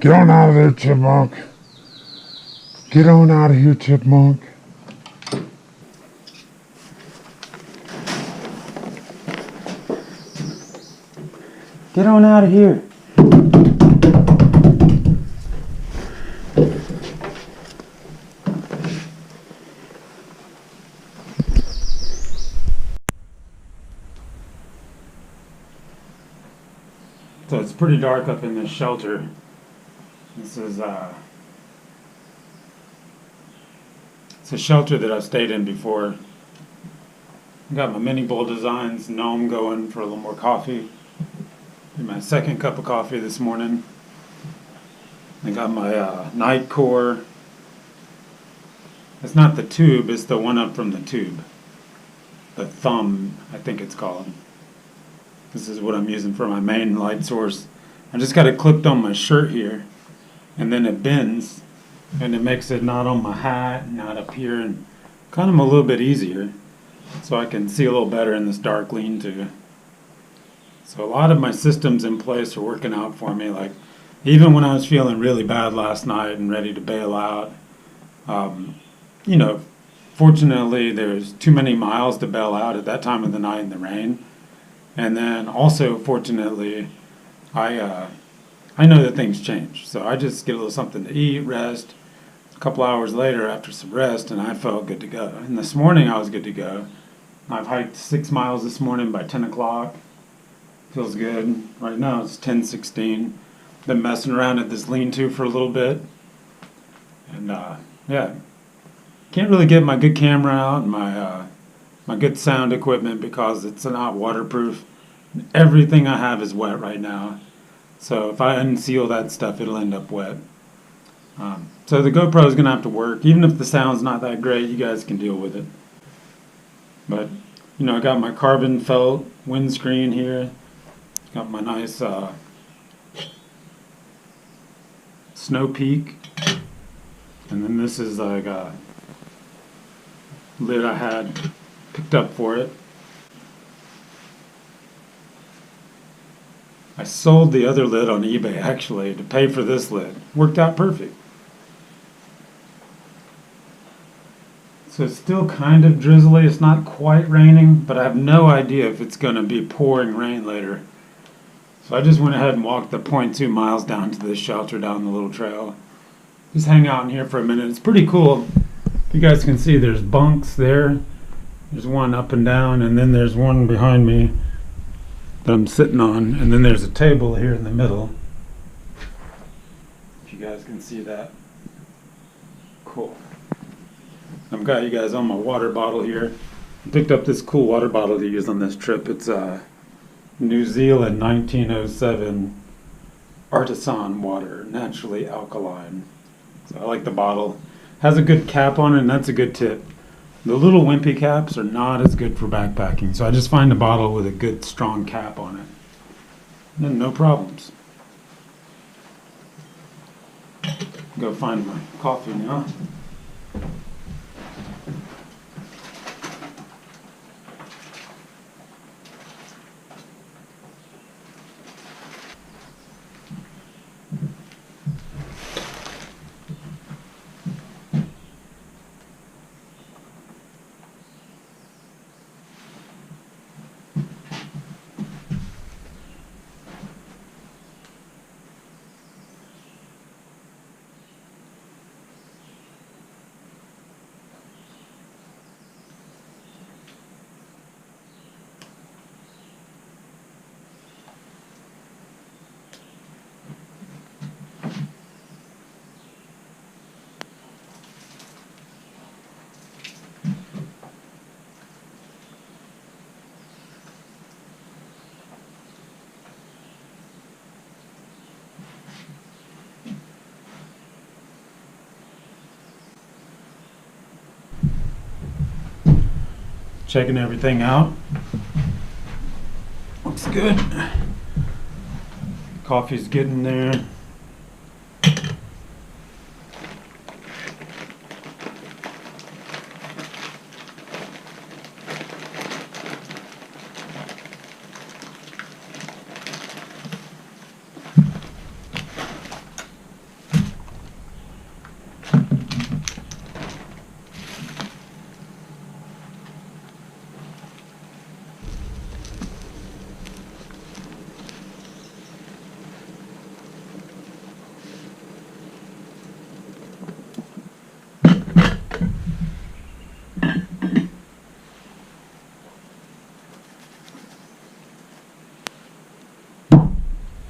Get on out of there, chipmunk. Get on out of here, chipmunk. Get on out of here. So it's pretty dark up in this shelter. This is it's a shelter that I've stayed in before. Got my mini bowl designs gnome going for a little more coffee. Did my second cup of coffee this morning. I got my night core. It's not the tube, it's the one up from the tube. The thumb, I think it's called. This is what I'm using for my main light source. I just got it clipped on my shirt here, and then it bends, and it makes it not on my hat, not up here, and kind of a little bit easier, so I can see a little better in this dark lean-to. So a lot of my systems in place are working out for me. Like even when I was feeling really bad last night and ready to bail out, you know, fortunately there's too many miles to bail out at that time of the night in the rain. And then also fortunately, I know that things change. So I just get a little something to eat, rest. A couple hours later after some rest, and I felt good to go. And this morning I was good to go. I've hiked 6 miles this morning by 10 o'clock. Feels good. Right now it's 10:16. Been messing around at this lean-to for a little bit. And yeah, can't really get my good camera out and my good sound equipment because it's not waterproof. Everything I have is wet right now. So if I unseal that stuff, it'll end up wet. So the GoPro is going to have to work. Even if the sound's not that great, you guys can deal with it. But, you know, I got my carbon felt windscreen here. Got my nice Snow Peak. And then this is like a lid I had picked up for it. I sold the other lid on eBay actually to pay for this lid. Worked out perfect. So it's still kind of drizzly. It's not quite raining, but I have no idea if it's going to be pouring rain later. So I just went ahead and walked the 0.2 miles down to this shelter down the little trail. Just hang out in here for a minute. It's pretty cool. You guys can see there's bunks there. There's one up and down, and then there's one behind me that I'm sitting on, and then there's a table here in the middle. If you guys can see that. Cool. I've got you guys on my water bottle here. I picked up this cool water bottle to use on this trip. It's New Zealand 1907 artisan water, naturally alkaline. So I like the bottle. Has a good cap on it, and that's a good tip. The little wimpy caps are not as good for backpacking, so I just find a bottle with a good strong cap on it. And then no problems. Go find my coffee now. Checking everything out. Looks good. Coffee's getting there.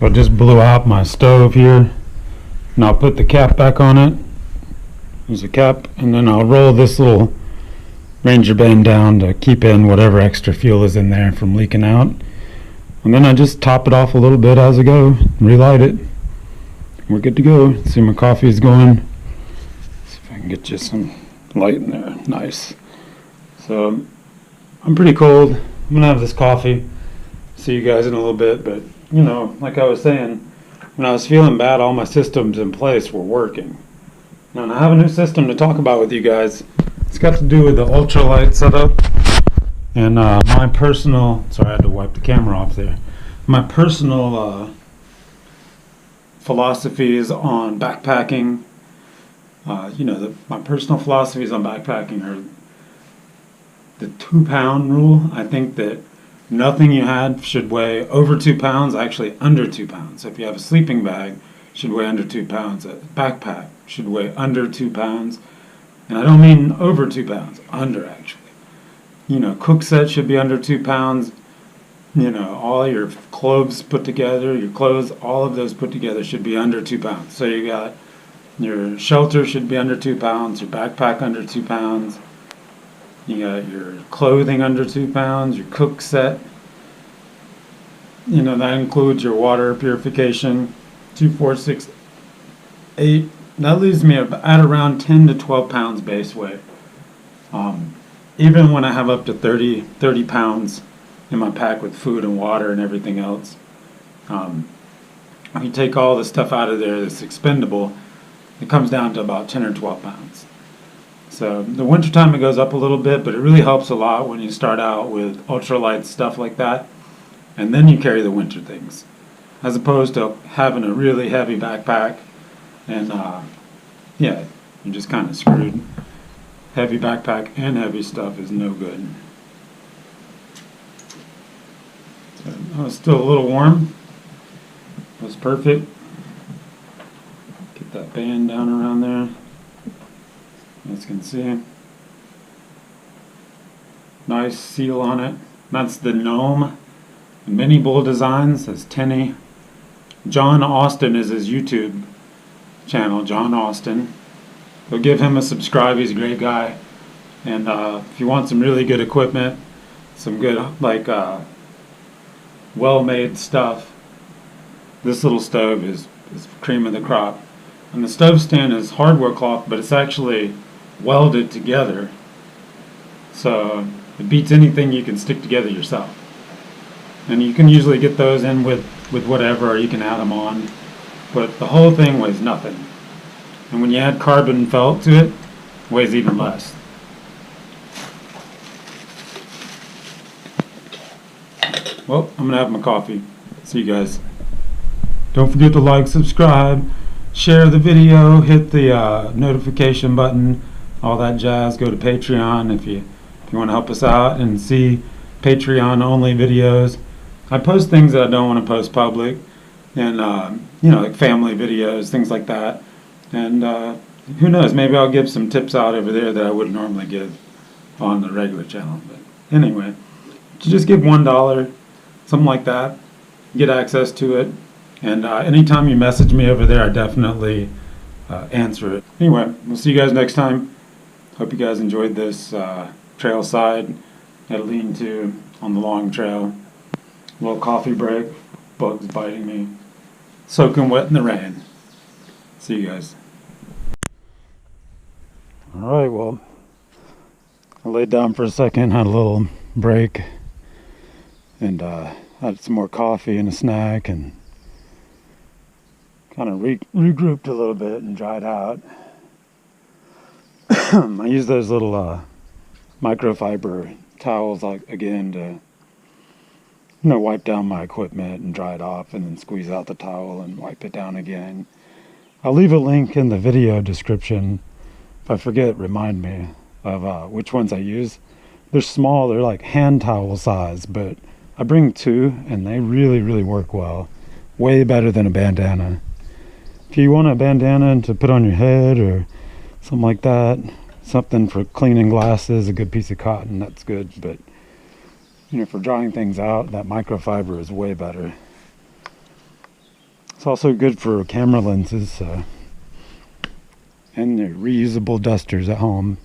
So I just blew out my stove here, and I'll put the cap back on it. Use a cap, and then I'll roll this little Ranger band down to keep in whatever extra fuel is in there from leaking out. And then I just top it off a little bit as I go, relight it. We're good to go. See, my coffee is going. See if I can get you some light in there. Nice. So I'm pretty cold. I'm gonna have this coffee. See you guys in a little bit, but you know, like I was saying, when I was feeling bad, all my systems in place were working. Now I have a new system to talk about with you guys. It's got to do with the Ultralight setup and my personal, sorry I had to wipe the camera off there, my personal philosophies on backpacking. My personal philosophies on backpacking are the 2-pound rule. I think that nothing you had should weigh over 2 pounds, actually under 2 pounds. So if you have a sleeping bag, it should weigh under 2 pounds. A backpack should weigh under 2 pounds. And I don't mean over 2 pounds, under actually. Cook set should be under 2 pounds. All your clothes put together, your clothes, all of those put together should be under 2 pounds. So you got your shelter should be under 2 pounds, your backpack under 2 pounds. You got your clothing under 2 pounds, your cook set. That includes your water purification, 2, 4, 6, 8. That leaves me at around 10 to 12 pounds base weight. Even when I have up to 30 pounds in my pack with food and water and everything else. If you take all the stuff out of there that's expendable, it comes down to about 10 or 12 pounds. So the wintertime it goes up a little bit, but it really helps a lot when you start out with ultralight stuff like that, and then you carry the winter things, as opposed to having a really heavy backpack, and you're just kind of screwed. Heavy backpack and heavy stuff is no good. So, it's still a little warm. That's perfect. Get that band down around there. As you can see, nice seal on it. That's the Gnome Mini Bull Designs. That's Tenny. John Austin is his YouTube channel, John Austin. Go give him a subscribe. He's a great guy. And if you want some really good equipment, some good well-made stuff, this little stove is cream of the crop. And the stove stand is hardware cloth, but it's actually welded together, so it beats anything you can stick together yourself. And you can usually get those in with whatever, or you can add them on, but the whole thing weighs nothing. And when you add carbon felt to it, it weighs even less. Well, I'm gonna have my coffee. See you guys. Don't forget to like, subscribe, share the video, hit the notification button, all that jazz. Go to Patreon if you want to help us out and see Patreon only videos. I post things that I don't want to post public, and like family videos, things like that. And who knows, maybe I'll give some tips out over there that I wouldn't normally give on the regular channel. But anyway, you just give $1, something like that, get access to it. And anytime you message me over there, I definitely answer it. Anyway, we'll see you guys next time. Hope you guys enjoyed this trail side at a lean-to on the long trail. A little coffee break, bugs biting me, soaking wet in the rain. See you guys. Alright, well, I laid down for a second, had a little break, and had some more coffee and a snack, and kind of regrouped a little bit and dried out. I use those little microfiber towels again to wipe down my equipment and dry it off, and then squeeze out the towel and wipe it down again. I'll leave a link in the video description. If I forget, remind me of which ones I use. They're small, they're like hand towel size, but I bring 2 and they really, really work well. Way better than a bandana. If you want a bandana to put on your head or something like that, something for cleaning glasses, a good piece of cotton, that's good. But for drying things out, that microfiber is way better. It's also good for camera lenses and they're reusable dusters at home.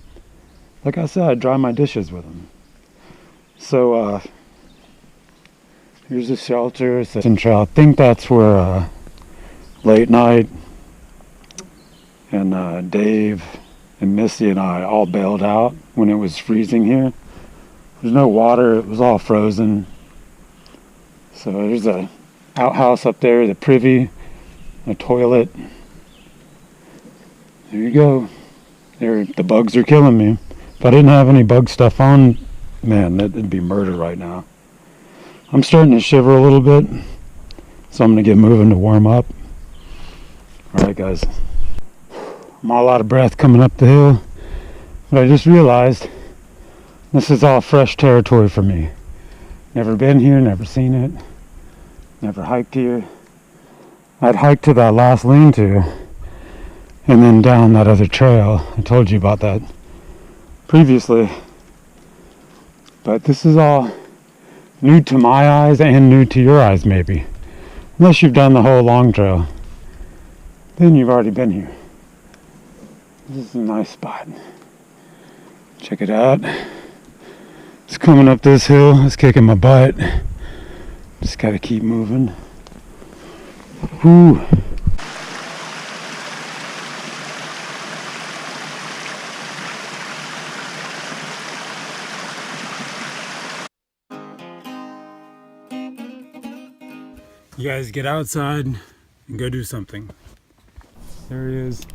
Like I said, I dry my dishes with them. So here's the shelter. It's a trail. I think that's where Late Night and Dave and Missy and I all bailed out when it was freezing here. There's no water, it was all frozen. So there's a outhouse up there, the privy, a toilet. There you go. There, the bugs are killing me. If I didn't have any bug stuff on, man, it'd be murder right now. I'm starting to shiver a little bit, so I'm gonna get moving to warm up. Alright guys, I'm all out of breath coming up the hill, but I just realized this is all fresh territory for me. Never been here, never seen it, never hiked here. I'd hiked to that last lean-to and then down that other trail. I told you about that previously. But this is all new to my eyes and new to your eyes maybe. Unless you've done the whole long trail. Then you've already been here. This is a nice spot. Check it out. It's coming up this hill. It's kicking my butt. Just gotta keep moving. Whew. You guys get outside and go do something. There he is.